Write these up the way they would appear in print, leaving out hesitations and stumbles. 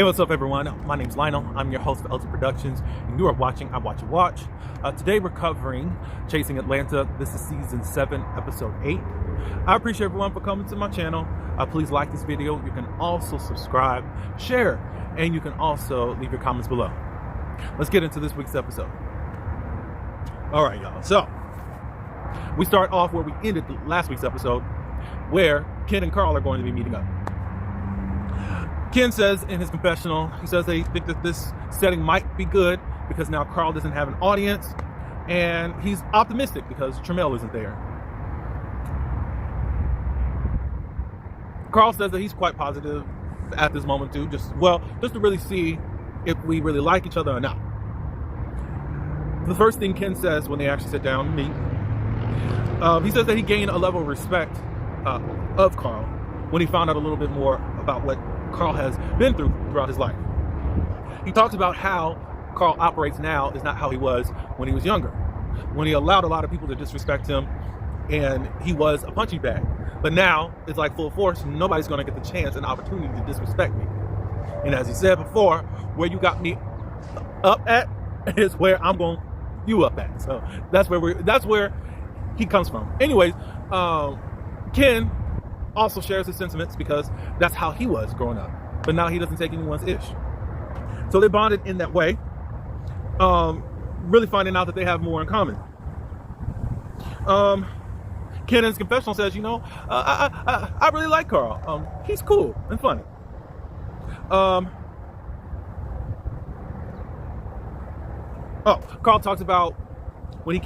Hey, what's up, everyone? My name's Lionel. I'm your host for LT Productions, and you are watching I Watch You Watch. Today, we're covering Chasing Atlanta. This is Season 7, Episode 8. I appreciate everyone for coming to my channel. Please like this video. You can also subscribe, share, and you can also leave your comments below. Let's get into this week's episode. All right, y'all. So, we start off where we ended last week's episode, where Ken and Carl are going to be meeting up. Ken says in his confessional, he says they think that this setting might be good because now Carl doesn't have an audience, and he's optimistic because Tramell isn't there. Carl says that he's quite positive at this moment too, just to really see if we really like each other or not. The first thing Ken says when they actually sit down and meet, he says that he gained a level of respect of Carl when he found out a little bit more about what Carl has been through throughout his life. He talks about how Carl operates now is not how he was when he was younger, when he allowed a lot of people to disrespect him and he was a punching bag. But now it's like full force. Nobody's going to get the chance and opportunity to disrespect me. And as he said before, where you got me up at is where I'm going you up at. So that's where he comes from. Anyways, Ken also shares his sentiments because that's how he was growing up, but now he doesn't take anyone's ish. So they bonded in that way, really finding out that they have more in common. Ken in his confessional says, I really like Carl. He's cool and funny. Carl talks about when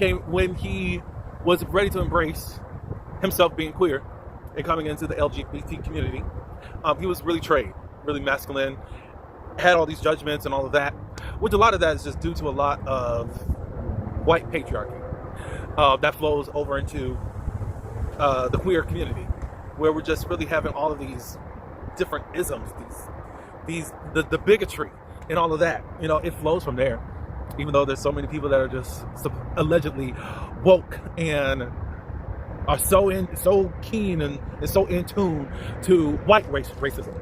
he was ready to embrace himself being queer and coming into the LGBT community. He was really really masculine, had all these judgments and all of that, which a lot of that is just due to a lot of white patriarchy that flows over into the queer community, where we're just really having all of these different isms, the bigotry and all of that. It flows from there, even though there's so many people that are just allegedly woke and are so keen and so in tune to white racism,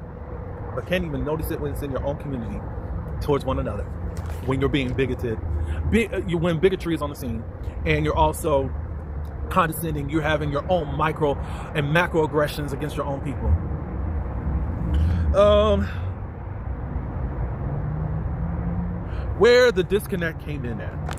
but can't even notice it when it's in your own community towards one another. When you're being bigoted, when bigotry is on the scene, and you're also condescending, you're having your own micro and macro aggressions against your own people. Where the disconnect came in at.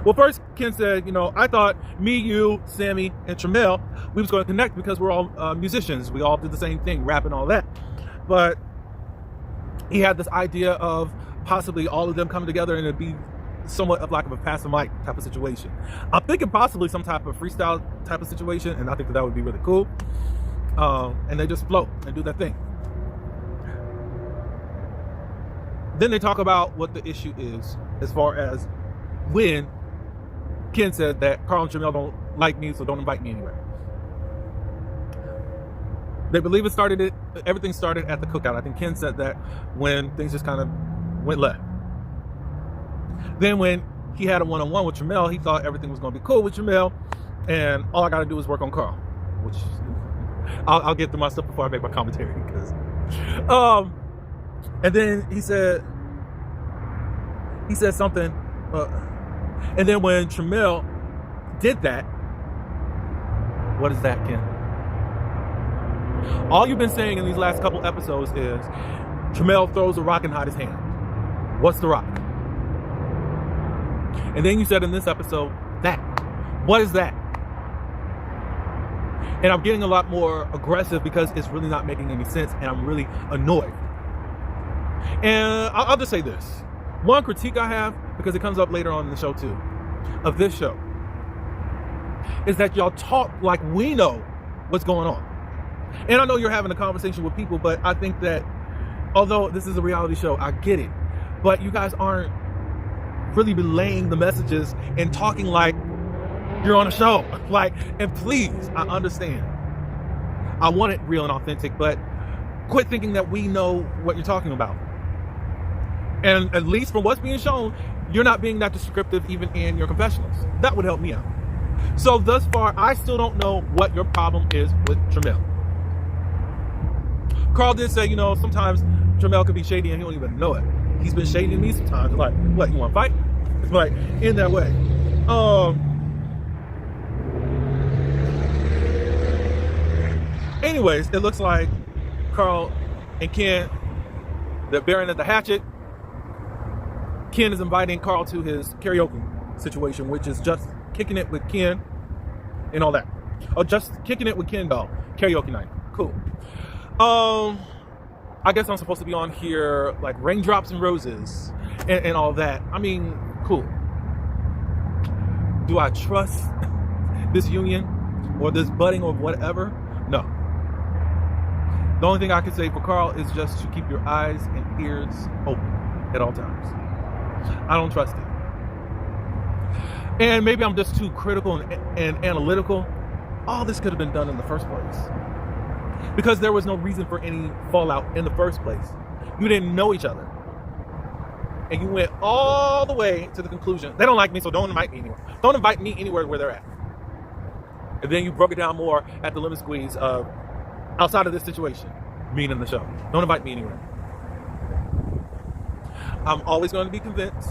Well, first, Ken said, I thought me, you, Sammy, and Tramell, we was going to connect because we're all musicians. We all did the same thing, rap and all that. But he had this idea of possibly all of them coming together and it'd be somewhat of like a pass the mic type of situation. I'm thinking possibly some type of freestyle type of situation, and I think that would be really cool. And they just float and do their thing. Then they talk about what the issue is as far as when Ken said that Carl and Tramell don't like me, so don't invite me anywhere. They believe everything started at the cookout. I think Ken said that when things just kind of went left. Then when he had a one-on-one with Tramell, he thought everything was going to be cool with Tramell, and all I got to do is work on Carl, which I'll get through my stuff before I make my commentary. And then he said something. And then when Tramell did that, what is that, Ken? All you've been saying in these last couple episodes is Tramell throws a rock and hides his hand. What's the rock? And then you said in this episode, that. What is that? And I'm getting a lot more aggressive because it's really not making any sense, and I'm really annoyed. And I'll just say this. One critique I have, because it comes up later on in the show too, of this show, is that y'all talk like we know what's going on. And I know you're having a conversation with people, but I think that although this is a reality show, I get it. But you guys aren't really relaying the messages and talking like you're on a show. And please, I understand. I want it real and authentic, but quit thinking that we know what you're talking about. And at least from what's being shown, you're not being that descriptive even in your confessionals. That would help me out. So thus far, I still don't know what your problem is with Tramell. Carl did say, sometimes Tramel could be shady and he don't even know it. He's been shady to me sometimes. Like, what, you want to fight? It's like, in that way. Anyways, it looks like Carl and Ken, they're bearing at the hatchet. Ken is inviting Carl to his karaoke situation, which is just kicking it with Ken and all that. Oh, just kicking it with Ken Doll. Karaoke night. Cool. I guess I'm supposed to be on here like raindrops and roses and all that. I mean, cool. Do I trust this union or this budding or whatever? No. The only thing I can say for Carl is just to keep your eyes and ears open at all times. I don't trust it. And maybe I'm just too critical and analytical. All this could have been done in the first place. Because there was no reason for any fallout in the first place. You didn't know each other. And you went all the way to the conclusion, they don't like me, so don't invite me anywhere. Don't invite me anywhere where they're at. And then you broke it down more at the lemon squeeze of outside of this situation, meaning the show. Don't invite me anywhere. I'm always going to be convinced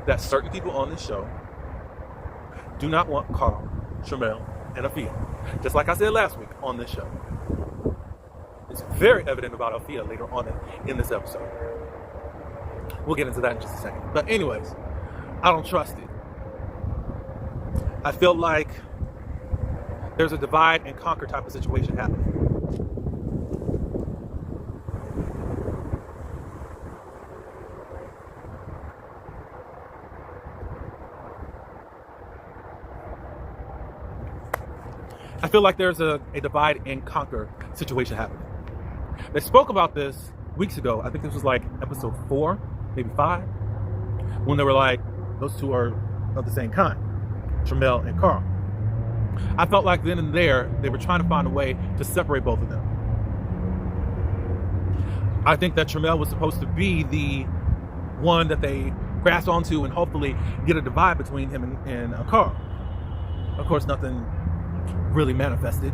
that certain people on this show do not want Carl, Tramel, and Afia. Just like I said last week on this show. It's very evident about Afia later on in this episode. We'll get into that in just a second. But anyways, I don't trust it. I feel like there's a divide and conquer type of situation happening. I feel like there's a divide and conquer situation happening. They spoke about this weeks ago. I think this was like episode 4, maybe 5, when they were like, those two are of the same kind, Tramel and Carl. I felt like then and there, they were trying to find a way to separate both of them. I think that Tramel was supposed to be the one that they grasp onto and hopefully get a divide between him and Carl. Of course, nothing really manifested.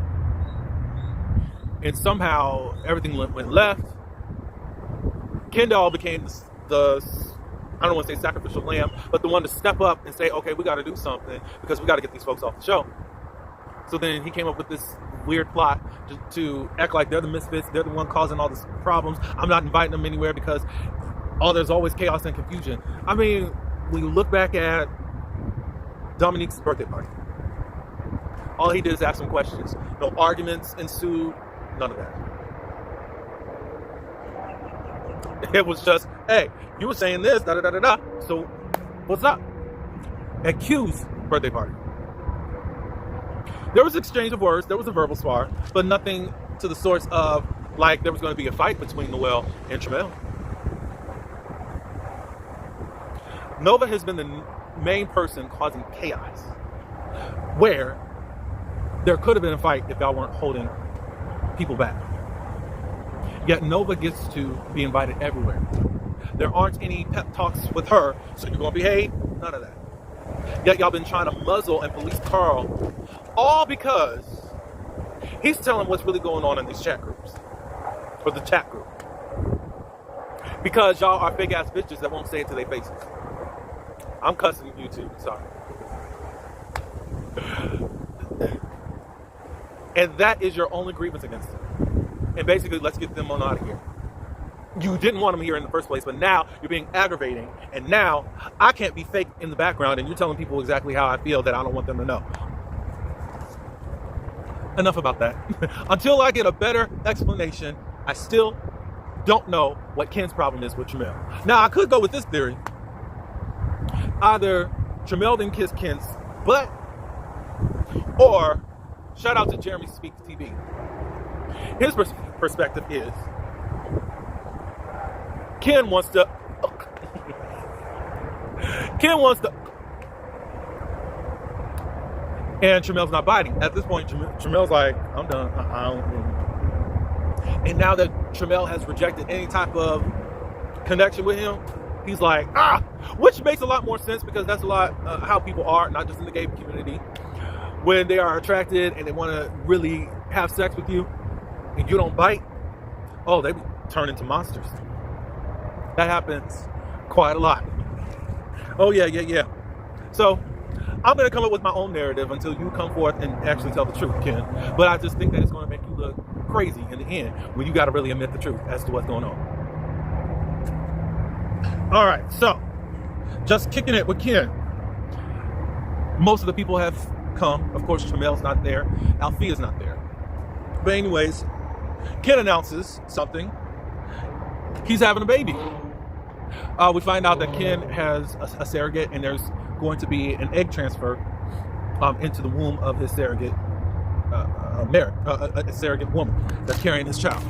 And somehow everything went left. Kendall became the I don't want to say sacrificial lamb, but the one to step up and say, okay, we got to do something because we got to get these folks off the show. So then he came up with this weird plot to act like they're the misfits, they're the one causing all these problems. I'm not inviting them anywhere because there's always chaos and confusion. I mean, when you look back at Dominique's birthday party, all he did is ask some questions. No arguments ensued, none of that. It was just, hey, you were saying this, da-da-da-da-da, so what's up? At Q's birthday party. There was exchange of words, there was a verbal spar, but nothing to the source of, like, there was going to be a fight between Noel and Tramel. Nova has been the main person causing chaos, where there could have been a fight if y'all weren't holding people back. Yet Nova gets to be invited everywhere. There aren't any pep talks with her, so you're going to behave? None of that. Yet y'all been trying to muzzle and police Carl, all because he's telling what's really going on in these chat groups, or the chat group. Because y'all are big ass bitches that won't say it to their faces. I'm cussing you too, sorry. And that is your only grievance against him. And basically, let's get them on out of here. You didn't want them here in the first place, but now you're being aggravating. And now I can't be fake in the background and you're telling people exactly how I feel that I don't want them to know. Enough about that. Until I get a better explanation, I still don't know what Ken's problem is with Tramel. Now, I could go with this theory. Either Tramel didn't kiss Ken's butt, or shout out to Jeremy Speaks TV. His perspective is Ken wants to and Tramel's not biting. At this point, Tramel's like, I'm done. I don't. And now that Tramel has rejected any type of connection with him, he's like, which makes a lot more sense because that's a lot how people are, not just in the gay community. When they are attracted and they want to really have sex with you and you don't bite, turn into monsters. That happens quite a lot. Oh yeah. So I'm going to come up with my own narrative until you come forth and actually tell the truth, Ken. But I just think that it's going to make you look crazy in the end when you got to really admit the truth as to what's going on. All right, so just kicking it with Ken. Most of the people have come. Of course, Tramel's not there. Althea's not there. But anyways, Ken announces something. He's having a baby. We find out that Ken has a surrogate, and there's going to be an egg transfer into the womb of his surrogate, a surrogate woman that's carrying his child.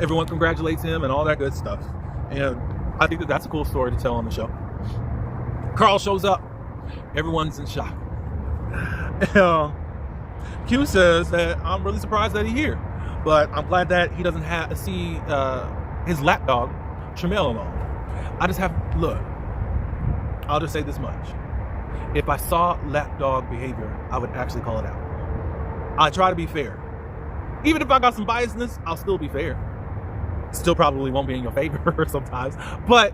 Everyone congratulates him and all that good stuff. And I think that that's a cool story to tell on the show. Carl shows up. Everyone's in shock. Q says that I'm really surprised that he's here, but I'm glad that he doesn't have to see his lapdog, Tramel, alone. Look, I'll just say this much. If I saw lapdog behavior, I would actually call it out. I try to be fair. Even if I got some biasness, I'll still be fair. Still probably won't be in your favor sometimes. But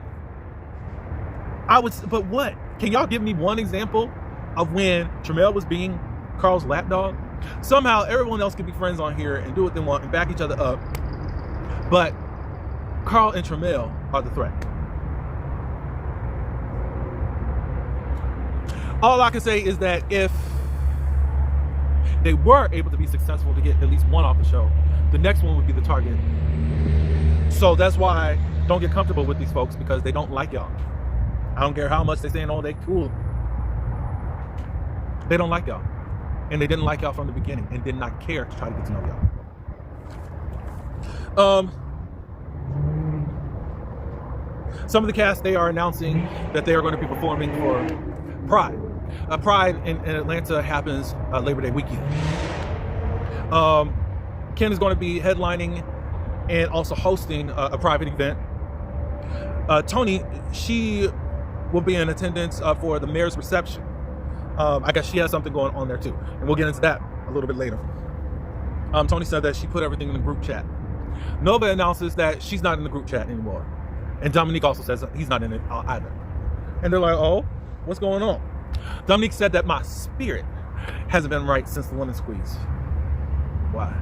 what? Can y'all give me one example of when Tramel was being Carl's lapdog? Somehow everyone else can be friends on here and do what they want and back each other up. But Carl and Tramel are the threat. All I can say is that if they were able to be successful to get at least one off the show, the next one would be the target. So that's why don't get comfortable with these folks, because they don't like y'all. I don't care how much they saying, oh, they cool. They don't like y'all. And they didn't like y'all from the beginning and did not care to try to get to know y'all. Some of the cast, they are announcing that they are going to be performing for Pride. Pride in Atlanta happens Labor Day weekend. Ken is going to be headlining and also hosting a private event. Tony, she will be in attendance for the mayor's reception. I guess she has something going on there too, and we'll get into that a little bit later. Tony said that she put everything in the group chat. Nova announces that she's not in the group chat anymore, and Dominique also says that he's not in it either. And they're like, oh, what's going on? Dominique said that my spirit hasn't been right since the lemon squeeze. Why?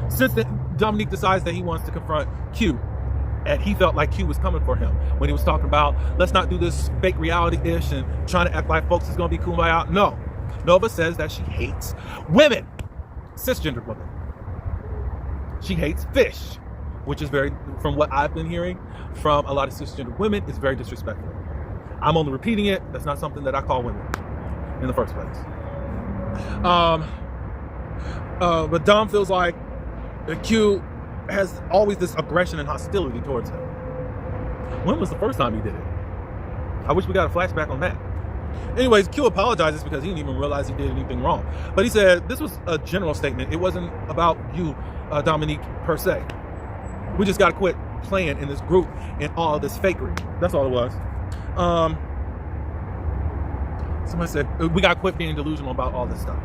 Since Dominique decides that he wants to confront Q, and he felt like Q was coming for him when he was talking about, let's not do this fake reality-ish and trying to act like folks is going to be kumbaya. No. Nova says that she hates women, cisgendered women. She hates fish, which is from what I've been hearing from a lot of cisgendered women, is very disrespectful. I'm only repeating it. That's not something that I call women in the first place. But Dom feels like Q has always this aggression and hostility towards him. When was the first time he did it? I wish we got a flashback on that. Anyways, Q apologizes because he didn't even realize he did anything wrong. But he said this was a general statement. It wasn't about you, Dominique, per se. We just got to quit playing in this group and all this fakery. That's all it was. Somebody said we got to quit being delusional about all this stuff.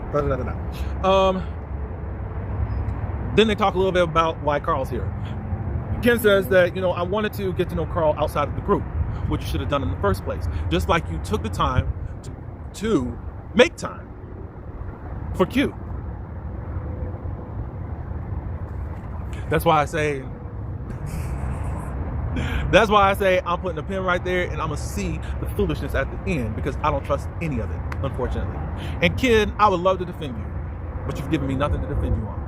Then they talk a little bit about why Carl's here. Ken says that, I wanted to get to know Carl outside of the group, which you should have done in the first place. Just like you took the time to make time for Q. That's why I say I'm putting a pin right there, and I'm going to see the foolishness at the end, because I don't trust any of it, unfortunately. And Ken, I would love to defend you, but you've given me nothing to defend you on.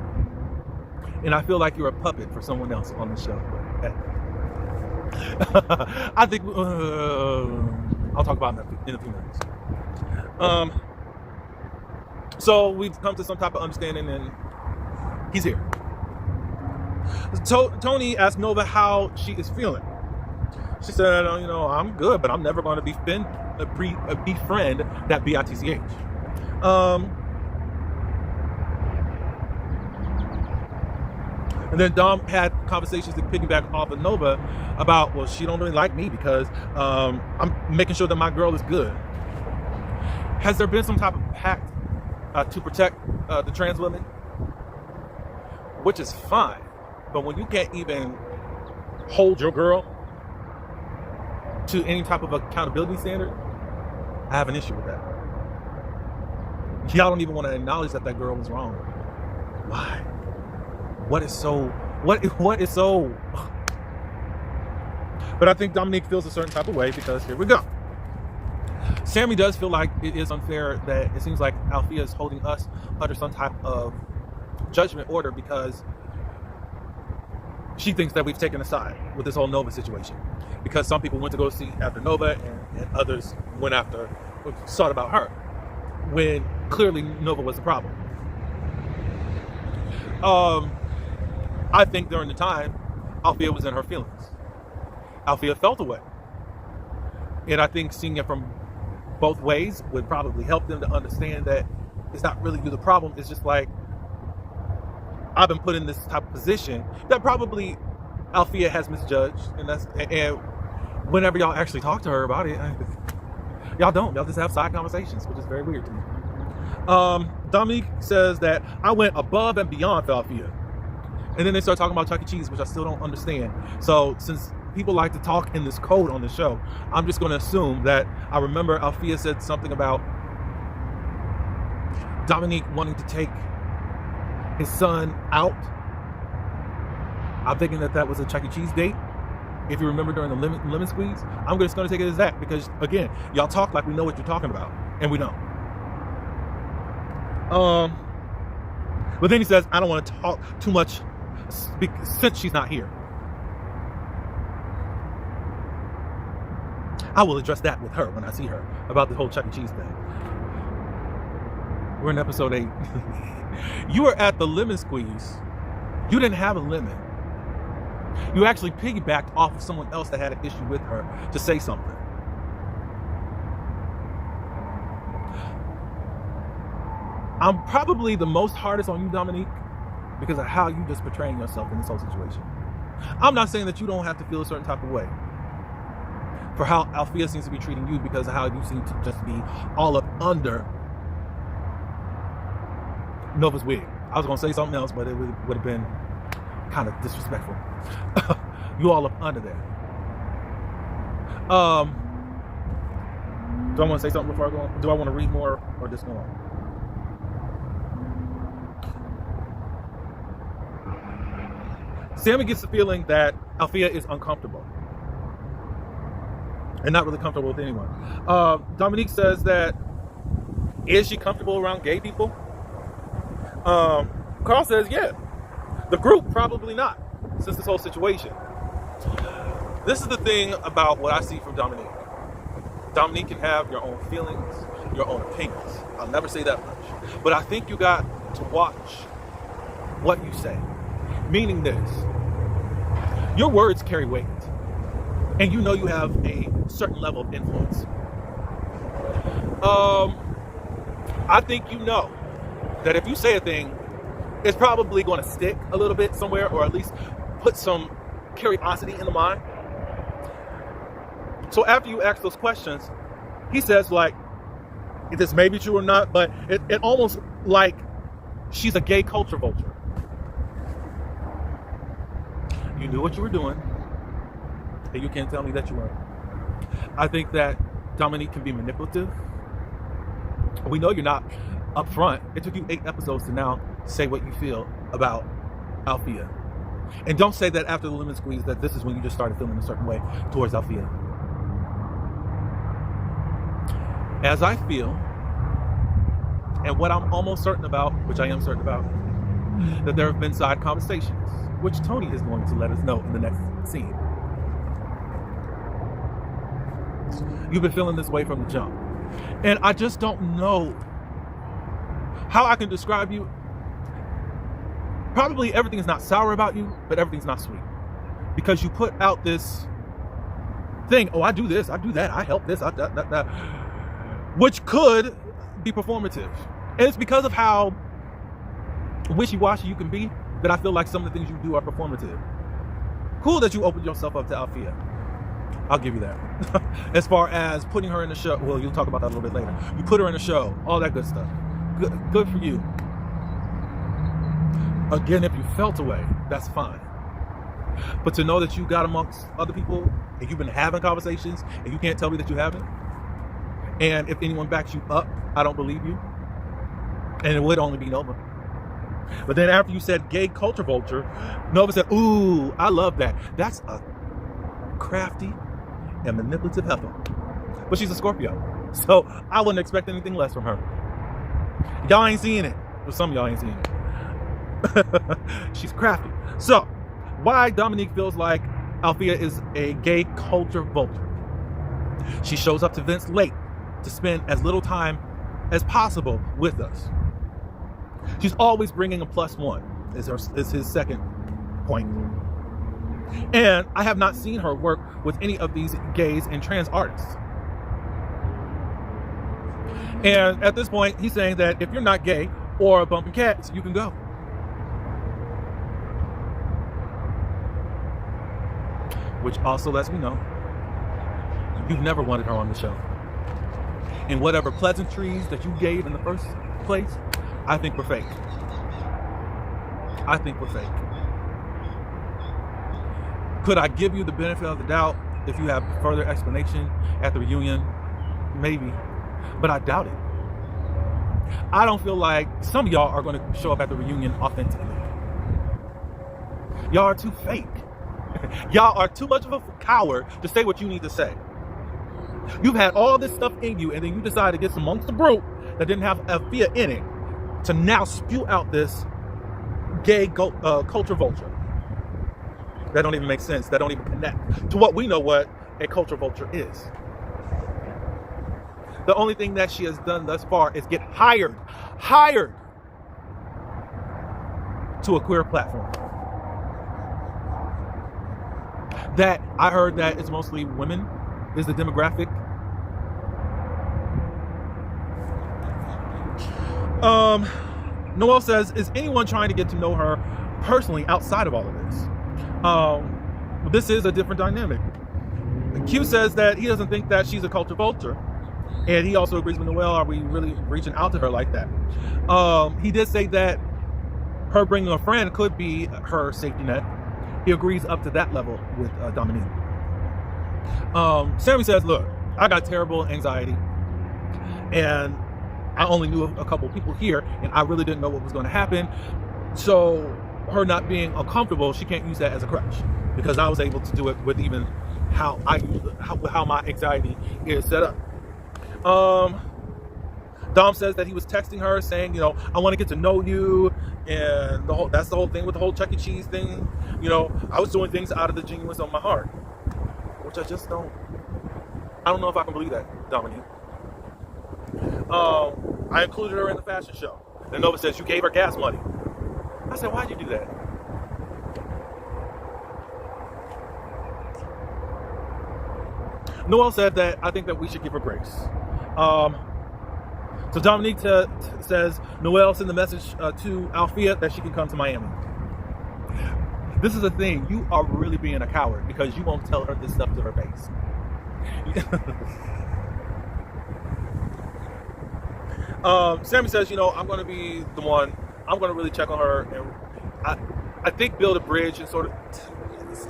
And I feel like you're a puppet for someone else on the show. I think I'll talk about that in a few minutes. So we've come to some type of understanding, and he's here. Tony asked Nova how she is feeling. She said, I'm good, but I'm never going to befriend that BITCH. And then Dom had conversations to piggyback off of Nova about, well, she don't really like me because I'm making sure that my girl is good. Has there been some type of pact to protect the trans women? Which is fine. But when you can't even hold your girl to any type of accountability standard, I have an issue with that. Y'all don't even want to acknowledge that that girl was wrong. Why? What is so? But I think Dominique feels a certain type of way because here we go. Sammy does feel like it is unfair that it seems like Althea is holding us under some type of judgment order because she thinks that we've taken a side with this whole Nova situation. Because some people went to go see after Nova and others went after, sought about her, when clearly Nova was the problem. I think during the time, Althea was in her feelings. Althea felt away. And I think seeing it from both ways would probably help them to understand that it's not really you the problem. It's just like, I've been put in this type of position that probably Althea has misjudged. And whenever y'all actually talk to her about it, y'all don't. Y'all just have side conversations, which is very weird to me. Dominique says that I went above and beyond for Althea. And then they start talking about Chuck E. Cheese, which I still don't understand. So since people like to talk in this code on the show, I'm just going to assume that I remember Althea said something about Dominique wanting to take his son out. I'm thinking that was a Chuck E. Cheese date. If you remember during the lemon squeeze, I'm just going to take it as that because, again, y'all talk like we know what you're talking about, and we don't. But then he says, I don't want to talk too much since she's not here. I will address that with her when I see her about the whole Chuck E. Cheese thing. We're in episode 8. You were at the lemon squeeze. You didn't have a lemon. You actually piggybacked off of someone else that had an issue with her to say something. I'm probably the most hardest on you, Dominique, because of how you just portraying yourself in this whole situation. I'm not saying that you don't have to feel a certain type of way for how Althea seems to be treating you because of how you seem to just be all up under Nova's wig. I was going to say something else, but it would have been kind of disrespectful. You all up under there. Do I want to say something before I go on? Do I want to read more or just go on? Sammy gets the feeling that Althea is uncomfortable and not really comfortable with anyone. Dominique says that, is she comfortable around gay people? Carl says, yeah. The group, probably not, since this whole situation. This is the thing about what I see from Dominique. Dominique can have your own feelings, your own opinions. I'll never say that much. But I think you got to watch what you say. Meaning this, your words carry weight. And you know you have a certain level of influence. I think you know that if you say a thing, it's probably going to stick a little bit somewhere, or at least put some curiosity in the mind. So after you ask those questions, he says, like, if this may be true or not, but it almost like she's a gay culture vulture. You knew what you were doing, and you can't tell me that you weren't. I think that Dominique can be manipulative. We know you're not up front. It took you 8 episodes to now say what you feel about Althea. And don't say that after the lemon squeeze that this is when you just started feeling a certain way towards Althea. As I feel, and what I'm almost certain about, which I am certain about, that there have been side conversations, which Tony is going to let us know in the next scene. You've been feeling this way from the jump. And I just don't know how I can describe you. Probably everything is not sour about you, but everything's not sweet. Because you put out this thing, oh, I do this, I do that, I help this, that, which could be performative. And it's because of how wishy-washy you can be that I feel like some of the things you do are performative. Cool that you opened yourself up to Althea. I'll give you that. As far as putting her in the show, well, you'll talk about that a little bit later. You put her in the show, all that good stuff. Good for you. Again, if you felt away, that's fine. But to know that you got amongst other people and you've been having conversations and you can't tell me that you haven't, and if anyone backs you up, I don't believe you. And it would only be Nova. But then after you said gay culture vulture, Nova said, ooh, I love that. That's a crafty and manipulative heifer. But she's a Scorpio. So I wouldn't expect anything less from her. Y'all ain't seeing it. Well, some of y'all ain't seeing it. She's crafty. So why Dominique feels like Althea is a gay culture vulture. She shows up to events late to spend as little time as possible with us. She's always bringing a +1, is his second point. And I have not seen her work with any of these gays and trans artists. And at this point, he's saying that if you're not gay or bumping cats, you can go. Which also lets me know you've never wanted her on the show. And whatever pleasantries that you gave in the first place, I think were fake. I think were fake. Could I give you the benefit of the doubt if you have further explanation at the reunion? Maybe. But I doubt it. I don't feel like some of y'all are going to show up at the reunion authentically. Y'all are too fake. Y'all are too much of a coward to say what you need to say. You've had all this stuff in you, and then you decide to get some monster brute that didn't have Althea in it to now spew out this gay culture vulture. That don't even make sense. That don't even connect to what we know what a culture vulture is. The only thing that she has done thus far is get hired to a queer platform. That I heard that it's mostly women is the demographic. Noel says, is anyone trying to get to know her personally outside of all of this? This is a different dynamic. Q says that he doesn't think that she's a culture vulture. And he also agrees with Noel, are we really reaching out to her like that? He did say that her bringing a friend could be her safety net. He agrees up to that level with Dominique. Sammy says, look, I got terrible anxiety. And I only knew a couple people here, and I really didn't know what was going to happen. So her not being uncomfortable, she can't use that as a crutch, because I was able to do it with even how my anxiety is set up. Dom says that he was texting her saying, I want to get to know you, and that's the whole thing with the whole Chuck E. Cheese thing. I was doing things out of the genuineness of my heart, which I don't know if I can believe that, Dominique. I included her in the fashion show. Then Nova says, you gave her gas money. I said, why'd you do that? Noel said that I think that we should give her grace. So Dominique says, Noel sent the message to Althea that she can come to Miami. This is the thing. You are really being a coward because you won't tell her this stuff to her face. Sammy says, I'm going to be the one. I'm going to really check on her, and I think build a bridge and sort of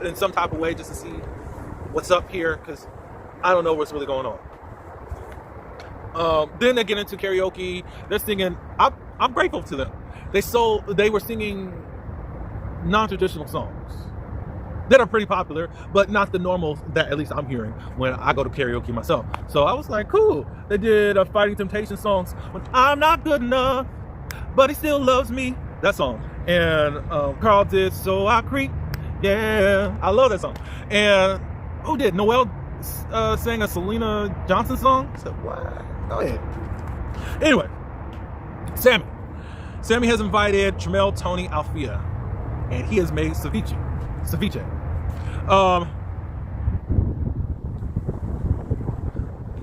in some type of way just to see what's up here, because I don't know what's really going on. Then they get into karaoke. They're singing. I'm grateful to them. They were singing non-traditional songs that are pretty popular, but not the normal that at least I'm hearing when I go to karaoke myself. So I was like, cool. They did a Fighting Temptation songs, I'm not good enough, but he still loves me. That song. And Carl did So I Creep. Yeah, I love that song. And who did? Noel sang a Selena Johnson song. I said, what? Go ahead. Anyway, Sammy has invited Tramel, Tony, Althea, and he has made ceviche.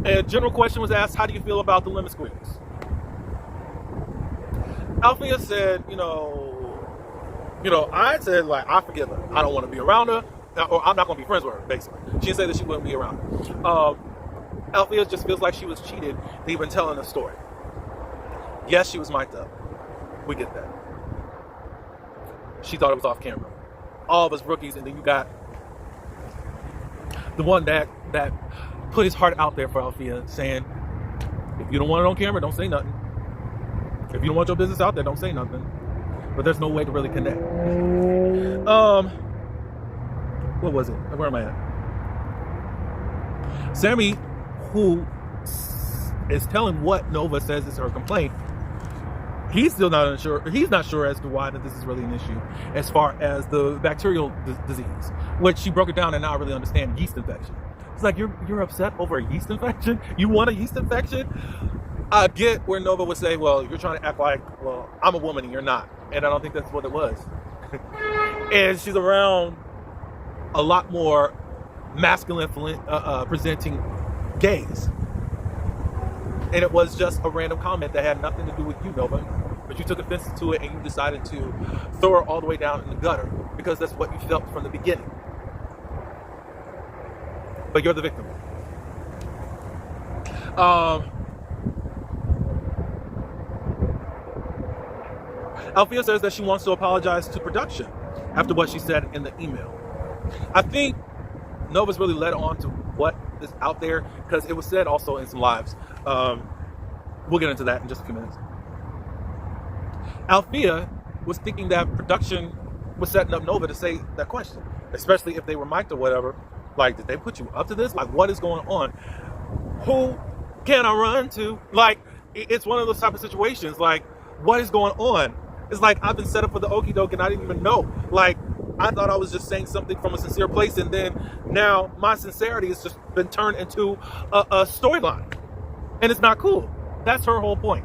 A general question was asked, how do you feel about the lemon squeeze? Althea said, I said, I forgive her. I don't want to be around her. or I'm not going to be friends with her, basically. She didn't say that she wouldn't be around her. Althea just feels like she was cheated to even telling the story. Yes, she was mic'd up. We get that. She thought it was off camera. All of us rookies, and then you got the one that put his heart out there for Althea, saying, if you don't want it on camera, don't say nothing. If you don't want your business out there, don't say nothing. But there's no way to really connect. What was it? Where am I at? Sammy, who is telling what Nova says is her complaint, he's still not sure. He's not sure as to why that this is really an issue as far as the bacterial disease, which she broke it down and now I really understand yeast infection. It's like, you're upset over a yeast infection? You want a yeast infection? I get where Nova would say, well, you're trying to act like, well, I'm a woman and you're not. And I don't think that's what it was. And she's around a lot more masculine presenting gays. And it was just a random comment that had nothing to do with you, Nova. But you took offense to it and you decided to throw her all the way down in the gutter because that's what you felt from the beginning. But you're the victim. Althea says that she wants to apologize to production after what she said in the email. I think Nova's really led on to what is out there because it was said also in some lives. We'll get into that in just a few minutes. Althea was thinking that production was setting up Nova to say that question, especially if they were mic'd or whatever. Like, did they put you up to this? Like, what is going on? Who can I run to? Like, it's one of those type of situations. Like, what is going on? It's like, I've been set up for the okie doke and I didn't even know. Like, I thought I was just saying something from a sincere place, and then now my sincerity has just been turned into a storyline. And it's not cool. That's her whole point.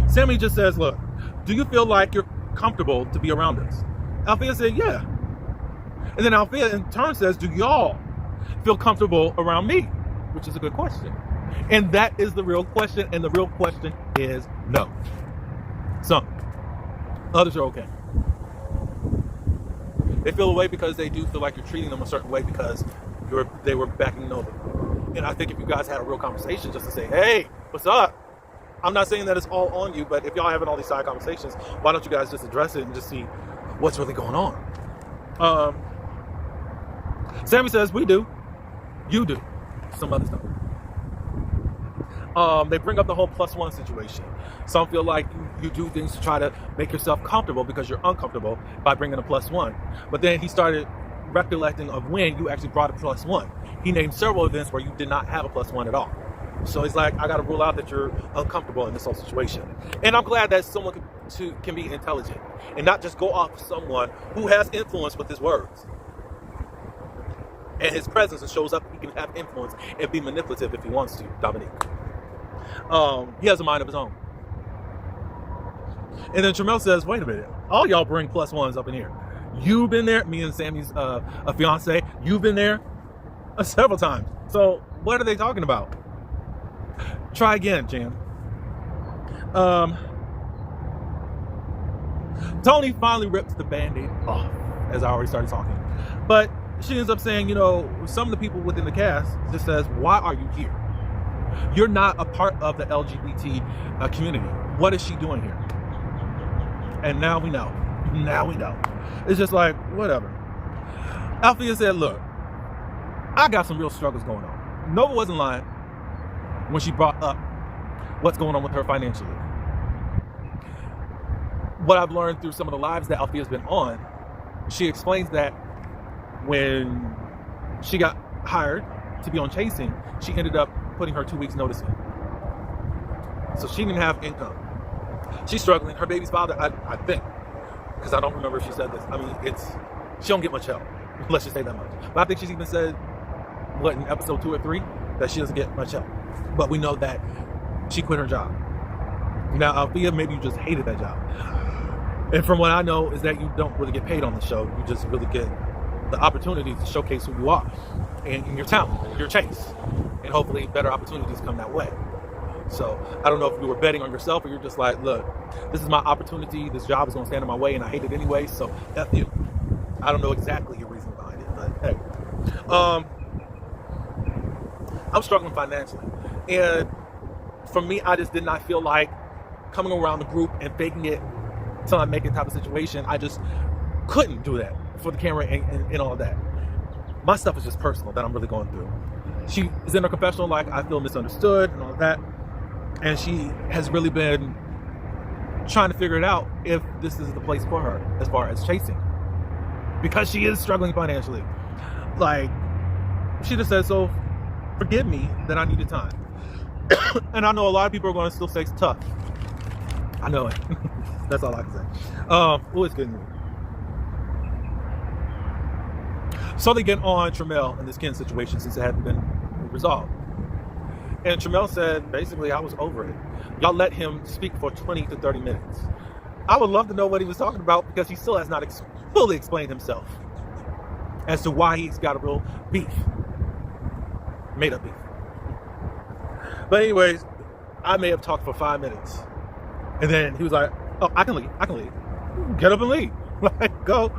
Sammy just says, look, do you feel like you're comfortable to be around us? Althea said, yeah. And then Althea in turn says, do y'all feel comfortable around me? Which is a good question. And that is the real question. And the real question is no. Some. Others are okay. They feel away because they do feel like you're treating them a certain way because they were backing Nova. And I think if you guys had a real conversation just to say, hey, what's up? I'm not saying that it's all on you, but if y'all having all these side conversations, why don't you guys just address it and just see what's really going on? Sammy says, we do. You do. Some others don't. They bring up the whole +1 situation. Some feel like you do things to try to make yourself comfortable because you're uncomfortable by bringing a +1. But then he started recollecting of when you actually brought a +1. He named several events where you did not have a +1 at all. So he's like, I got to rule out that you're uncomfortable in this whole situation. And I'm glad that someone can be intelligent and not just go off someone who has influence with his words and his presence, and shows up. He can have influence and be manipulative if he wants to. Dominique. He has a mind of his own. And then Tramel says, wait a minute, all y'all bring +1s up in here. You've been there, me and Sammy's fiance, you've been there several times. So what are they talking about? Try again, Jan. Tony finally rips the Band-Aid off, as I already started talking. But she ends up saying, some of the people within the cast just says, why are you here? You're not a part of the LGBT community. What is she doing here? And now we know. It's just like, whatever. Althea said, look, I got some real struggles going on. Nova wasn't lying when she brought up what's going on with her financially. What I've learned through some of the lives that Althea's been on, she explains that when she got hired to be on Chasing, she ended up putting her 2 weeks notice in. So she didn't have income. She's struggling. Her baby's father, I think, because I don't remember if she said this. I mean, she don't get much help. Let's just say that much. But I think she's even said, in episode 2 or 3, that she doesn't get much help. But we know that she quit her job. Now, Althea, maybe you just hated that job. And from what I know is that you don't really get paid on the show. You just really get the opportunity to showcase who you are and your talent, your chase. And hopefully better opportunities come that way. So I don't know if you were betting on yourself or you're just like, look, this is my opportunity. This job is going to stand in my way and I hate it anyway. So F you. I don't know exactly your reason behind it, but hey. I'm struggling financially. And for me, I just did not feel like coming around the group and faking it till I make it type of situation. I just couldn't do that for the camera and all of that. My stuff is just personal that I'm really going through. She is in her confessional like, I feel misunderstood and all of that. And she has really been trying to figure it out if this is the place for her as far as chasing. Because she is struggling financially. Like, she just said, so forgive me that I needed time. And I know a lot of people are going to still say it's tough. I know it. That's all I can say. It's good news. So they get on Tramel in this Ken situation since it hadn't been resolved. And Tramel said, basically, I was over it. Y'all let him speak for 20 to 30 minutes. I would love to know what he was talking about because he still has not fully explained himself as to why he's got a real beef. Made up beef. But anyways, I may have talked for 5 minutes. And then he was like, oh, I can leave. Get up and leave. Like, go.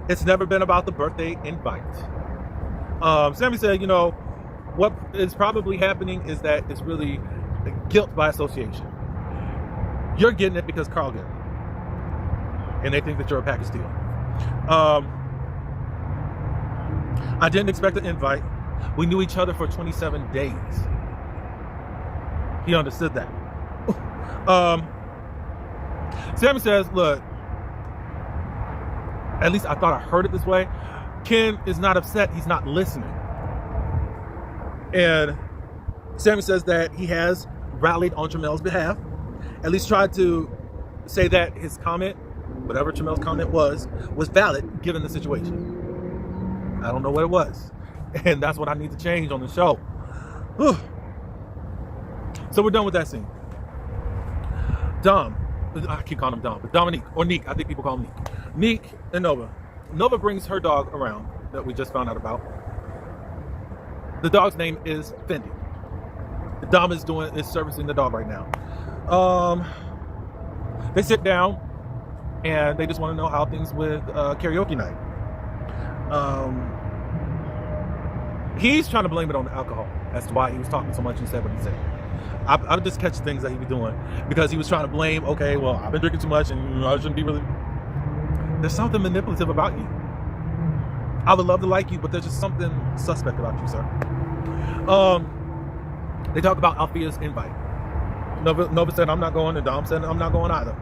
It's never been about the birthday invite. Sammy said, what is probably happening is that it's really guilt by association. You're getting it because Carl did it. And they think that you're a package deal. I didn't expect an invite. We knew each other for 27 days. He understood that. Sammy says, look, at least I thought I heard it this way. Ken is not upset. He's not listening. And Sammy says that he has rallied on Tramel's behalf. At least tried to say that his comment, whatever Tramel's comment was valid given the situation. I don't know what it was. And that's what I need to change on the show. Whew. So we're done with that scene. Dom, I keep calling him Dom, but Dominique, or Neek, I think people call him Neek. Neek and Nova. Nova brings her dog around that we just found out about. The dog's name is Fendi. Dom is servicing the dog right now. They sit down and they just want to know how things with karaoke night. He's trying to blame it on the alcohol as to why he was talking so much and said what he said. I just catch things that he was doing because he was trying to blame, okay, well, I've been drinking too much and I shouldn't be really... There's something manipulative about you. I would love to like you, but there's just something suspect about you, sir. They talk about Althea's invite. Nova said, I'm not going, and Dom said, I'm not going either.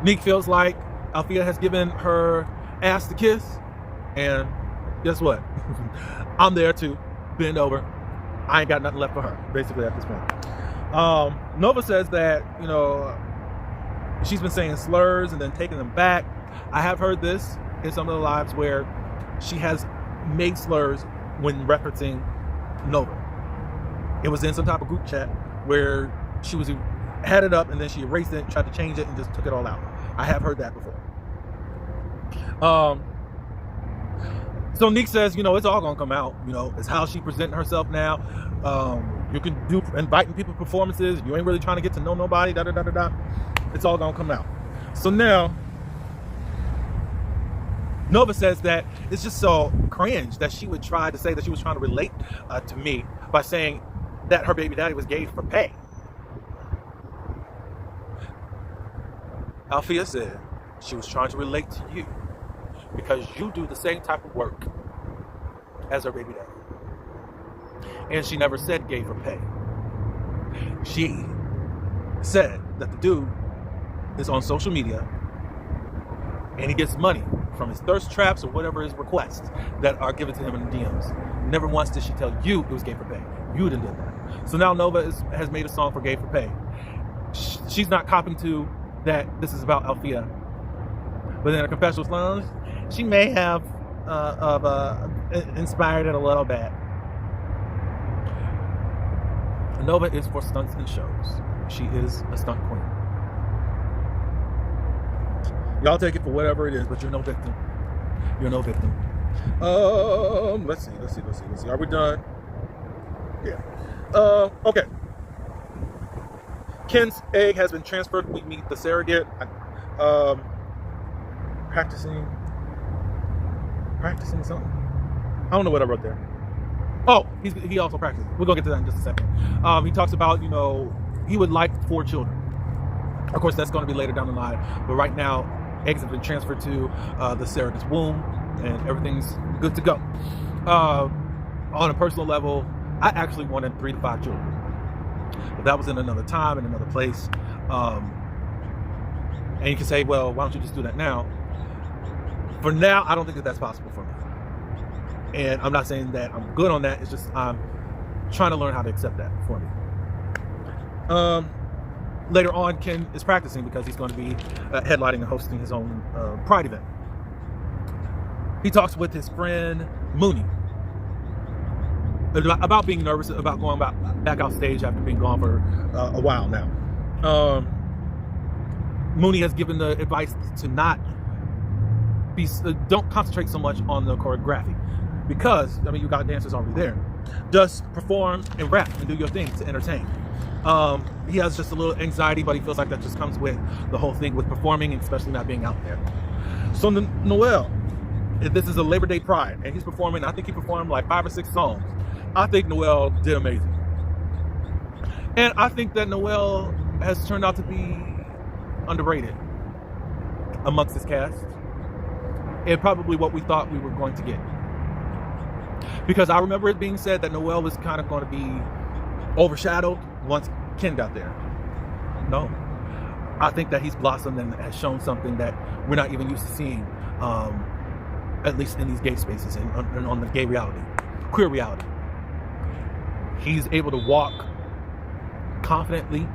Neek feels like Althea has given her ass the kiss, and guess what? I'm there to bend over. I ain't got nothing left for her, basically, at this point. Nova says that, she's been saying slurs and then taking them back. I have heard this in some of the lives where she has made slurs when referencing Nova. It was in some type of group chat where she had it up and then she erased it, tried to change it, and just took it all out. I have heard that before. So Neek says, it's all gonna come out. It's how she presenting herself now. You can do inviting people to performances. You ain't really trying to get to know nobody. Da da da da da. It's all gonna come out. So now, Nova says that it's just so cringe that she would try to say that she was trying to relate to me by saying that her baby daddy was gay for pay. Althea said she was trying to relate to you because you do the same type of work as her baby daddy. And she never said gay for pay. She said that the dude is on social media and he gets money from his thirst traps or whatever his requests that are given to him in the DMs. Never once did she tell you it was gay for pay. You didn't do that. So now Nova has made a song for gay for pay. She's not copping to that this is about Althea. But in her confessional lounge, she may have inspired it a little bit. Nova is for stunts and shows. She is a stunt queen. Y'all take it for whatever it is, but you're no victim. You're no victim. Let's see. Are we done? Yeah. Okay. Ken's egg has been transferred. We meet the surrogate. Practicing something. I don't know what I wrote there. Oh, he also practiced. We're gonna get to that in just a second. He talks about, he would like 4 children. Of course, that's going to be later down the line. But right now, eggs have been transferred to the surrogate's womb, and everything's good to go. On a personal level, I actually wanted 3 to 5 children. But that was in another time, in another place. And you can say, well, why don't you just do that now? For now, I don't think that that's possible for me. And I'm not saying that I'm good on that. It's just I'm trying to learn how to accept that for me. Later on, Ken is practicing because he's going to be headlining and hosting his own Pride event. He talks with his friend Mooney about being nervous about going back out stage after being gone for a while now. Mooney has given the advice to don't concentrate so much on the choreography, because you got dancers already there. Just perform and rap and do your thing to entertain. He has just a little anxiety, but he feels like that just comes with the whole thing with performing, and especially not being out there. So Noel, this is a Labor Day Pride, and he's performing. I think he performed like 5 or 6 songs. I think Noel did amazing, and I think that Noel has turned out to be underrated amongst his cast, and probably what we thought we were going to get. Because I remember it being said that Noel was kind of going to be overshadowed once Ken got there. No, I think that he's blossomed and has shown something that we're not even used to seeing, at least in these gay spaces and on the gay reality, queer reality. He's able to walk confidently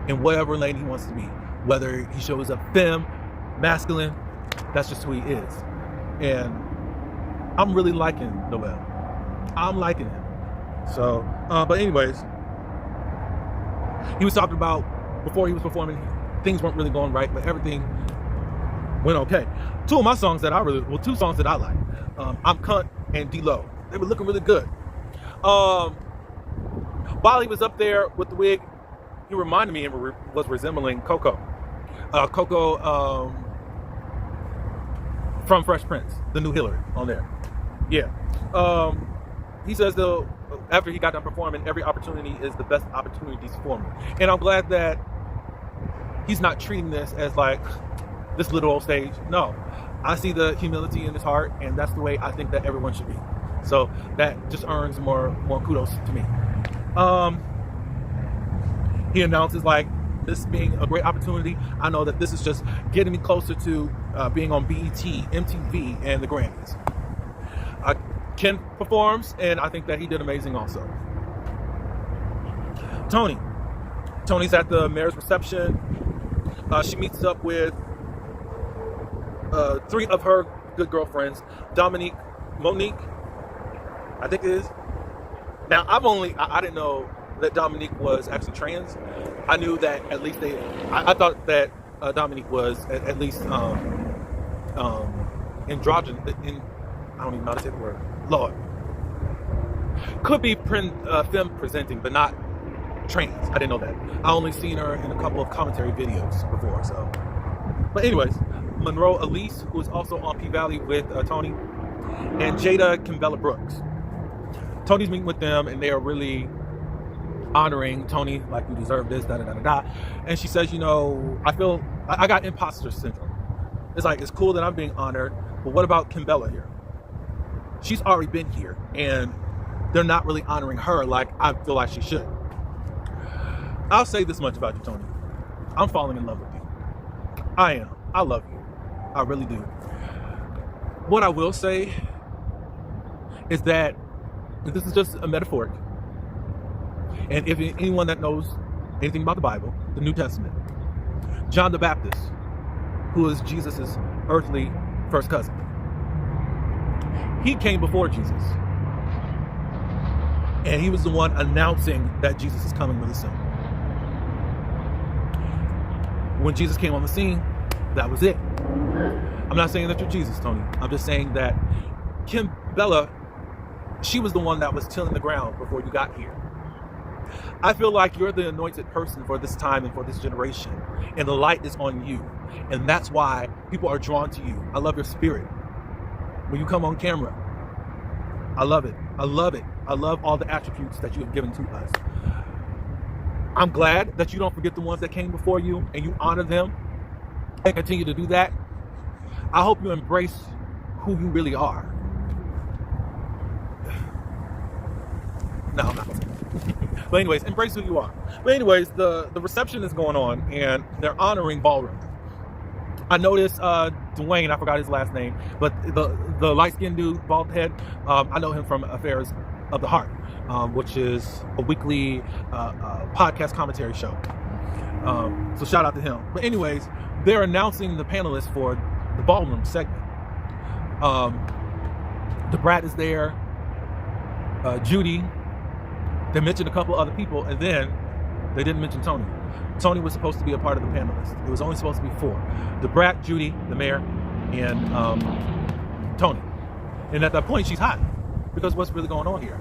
in whatever lane he wants to be, whether he shows up femme, masculine, that's just who he is. And I'm really liking Noel. I'm liking him. So, but anyways, he was talking about before he was performing, things weren't really going right, but everything went okay. 2 songs that I like, I'm Cunt and D-Lo. They were looking really good. While he was up there with the wig, he reminded me and was resembling Coco. Coco from Fresh Prince, the new Hillary on there. Yeah. He says though, after he got done performing, every opportunity is the best opportunities for me. And I'm glad that he's not treating this as like this little old stage. No, I see the humility in his heart, and that's the way I think that everyone should be. So that just earns more kudos to me. He announces like this being a great opportunity. I know that this is just getting me closer to being on BET, MTV, and the Grammys. Ken performs, and I think that he did amazing also. Tony's at the mayor's reception. She meets up with 3 of her good girlfriends, Monique, I think it is. Now, I didn't know that Dominique was actually trans. I knew that at least I thought that Dominique was at least androgynous. I don't even know how to say the word. Lord. Could be femme presenting, but not trans. I didn't know that. I only seen her in a couple of commentary videos before. So, but anyways, Monroe Elise, who is also on P-Valley with Tony, and Jada Kimbella Brooks. Tony's meeting with them, and they are really honoring Tony, like, you deserve this, da-da-da-da-da. And she says, I feel, I got imposter syndrome. It's like, it's cool that I'm being honored, but what about Kimbella here? She's already been here, and they're not really honoring her like I feel like she should. I'll say this much about you, Tony. I'm falling in love with you. I am. I love you. I really do. What I will say is that this is just a metaphor. And if anyone that knows anything about the Bible, the New Testament, John the Baptist, who is Jesus' earthly first cousin, he came before Jesus. And he was the one announcing that Jesus is coming really soon. When Jesus came on the scene, that was it. I'm not saying that you're Jesus, Tony. I'm just saying that Kimbella She was the one that was tilling the ground before you got here. I feel like you're the anointed person for this time and for this generation, and the light is on you, and that's why people are drawn to you. I love your spirit. When you come on camera, I love it. I love it. I love all the attributes that you have given to us. I'm glad that you don't forget the ones that came before you and you honor them and continue to do that. I hope you embrace who you really are. No, I'm not. But anyways, embrace who you are. But anyways, the reception is going on and they're honoring Ballroom. I noticed Dwayne, I forgot his last name, but the light-skinned dude, bald head, I know him from Affairs of the Heart, which is a weekly podcast commentary show. So shout out to him. But anyways, they're announcing the panelists for the Ballroom segment. DeBrat is there, Judy. They mentioned a couple other people, and then they didn't mention Tony. Tony was supposed to be a part of the panelists. It was only supposed to be 4. DeBrat, Judy, the mayor, and Tony. And at that point, she's hot. Because what's really going on here?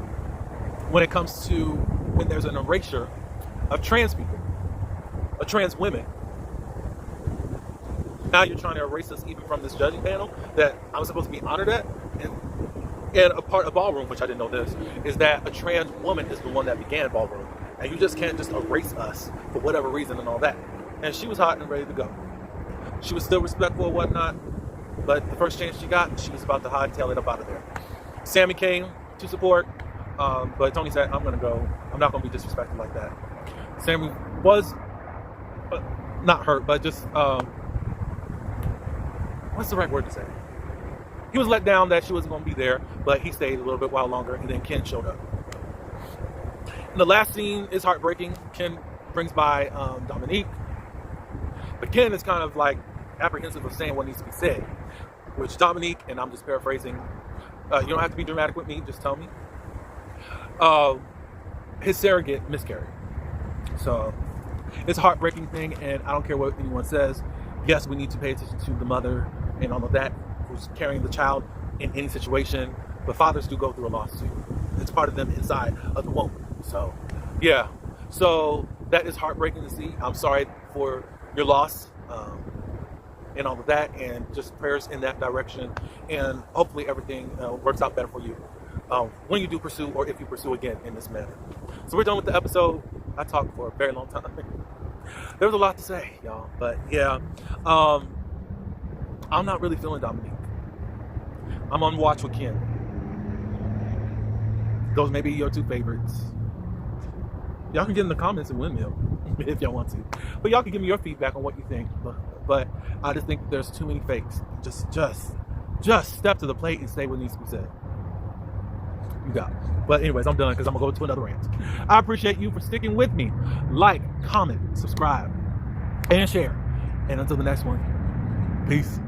When it comes to when there's an erasure of trans people, of trans women, now you're trying to erase us even from this judging panel that I'm supposed to be honored at. And a part of Ballroom, which I didn't know this, is that a trans woman is the one that began Ballroom. And you just can't just erase us for whatever reason and all that. And she was hot and ready to go. She was still respectful and whatnot, but the first chance she got, she was about to hightail it up out of there. Sammy came to support, but Tony said, I'm going to go. I'm not going to be disrespected like that. Sammy was not hurt, but just, what's the right word to say? He was let down that she wasn't going to be there, but he stayed a little bit while longer, and then Ken showed up. And the last scene is heartbreaking. Ken brings by Dominique, but Ken is kind of like apprehensive of saying what needs to be said, which Dominique, and I'm just paraphrasing, you don't have to be dramatic with me, just tell me. His surrogate miscarried. So it's a heartbreaking thing, and I don't care what anyone says. Yes, we need to pay attention to the mother and all of that who's carrying the child in any situation, but fathers do go through a loss too. It's part of them inside of the womb. So yeah, so that is heartbreaking to see. I'm sorry for your loss and all of that, and just prayers in that direction, and hopefully everything works out better for you when you do pursue, or if you pursue again in this manner. So we're done with the episode. I talked for a very long time. There was a lot to say, y'all, but yeah, I'm not really feeling Dominique. I'm on watch with Ken. Those may be your 2 favorites. Y'all can get in the comments and windmill if y'all want to. But y'all can give me your feedback on what you think. But I just think that there's too many fakes. Just step to the plate and say what needs to be said. You got it. But anyways, I'm done because I'm going to go to another rant. I appreciate you for sticking with me. Like, comment, subscribe, and share. And until the next one, peace.